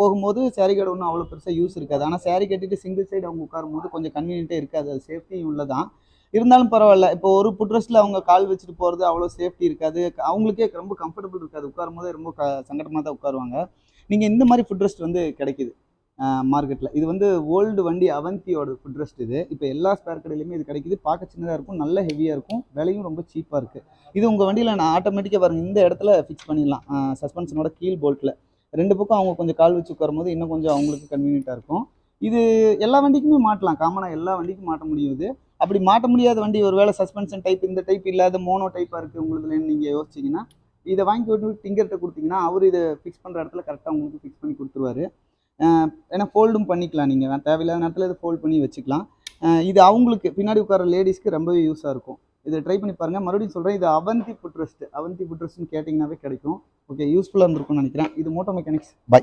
போகும்போது sorry card ஒன்றும் அவ்வளோ பெருசாக யூஸ் இருக்காது. ஆனால் சாரி கட்டிட்டு சிங்கிள் சைடு அவங்க உட்காரும்போது கொஞ்சம் கன்வீனியன்ட்டே இருக்காது. அது சேஃப்டியும் உள்ளதான். இருந்தாலும் பரவாயில்ல. இப்போ ஒரு ஃபுட்ரெஸ்ட்டில் அவங்க கால் வச்சுட்டு போகிறது அவ்வளோ சேஃப்டி இருக்காது. அவங்களுக்கே ரொம்ப கம்ஃபர்டபுள் இருக்காது. உட்காரும்போது ரொம்ப சங்கடமாக தான் உட்காருவாங்க. நீங்கள் இந்த மாதிரி ஃபுட்ரெஸ்ட் வந்து கிடைக்குது மார்க்கெட்டில். இது வந்து ஓல்டு வண்டி அவந்தியோட ஃபுட்ரெஸ்ட் இது. இப்போ எல்லா ஸ்பேர் கடையிலுமே இது கிடைக்குது. பார்க்க சின்னதாக இருக்கும், நல்ல ஹெவியாக இருக்கும், விலையும் ரொம்ப சீப்பாக இருக்குது. இது உங்கள் வண்டியில் நான் ஆட்டோமேட்டிக்காக பாருங்கள் இந்த இடத்துல ஃபிக்ஸ் பண்ணிடலாம். சஸ்பென்ஷனோட கீழ் போல்ட்டில் 2 பக்கம் அவங்க கொஞ்சம் கால் வச்சு உட்காரும்போது இன்னும் கொஞ்சம் அவங்களுக்கு கன்வீனியண்ட்டாக இருக்கும். இது எல்லா வண்டிக்குமே மாட்டலாம். காமனாக எல்லா வண்டிக்கும் மாட்ட முடியும் இது. அப்படி மாட்ட முடியாத வண்டி ஒரு வேளை சஸ்பென்ஷன் டைப் இந்த டைப் இல்லாத மோனோ டைப்பாக இருக்குது உங்களுதுலன்னு நீங்கள் யோசிச்சிங்கன்னா இதை வாங்கி விட்டு டிங்கர்கிட்ட கொடுத்தீங்கன்னா அவர் இதை ஃபிக்ஸ் பண்ணுற இடத்துல கரெக்டாக உங்களுக்கு ஃபிக்ஸ் பண்ணி கொடுத்துருவாரு. ஏன்னா ஃபோல்டும் பண்ணிக்கலாம். நீங்கள் தேவையில்லாத நேரத்தில் இதை ஃபோல்ட் பண்ணி வச்சுக்கலாம். இது அவங்களுக்கு பின்னாடி உட்கார லேடிஸ்க்கு ரொம்பவே யூஸாக இருக்கும். இதை ட்ரை பண்ணி பாருங்கள். மறுபடியும் சொல்கிறேன், இது அவந்தி ஃபுட்ரெஸ்ட். அவந்தி ஃபுட்ரெஸ்ட்னு கேட்டிங்கனாவே கிடைக்கும். ஓகே, யூஸ்ஃபுல்லாக இருந்திருக்கும்னு நினைக்கிறேன். இது மோட்டோ மெக்கானிக்ஸ். பை.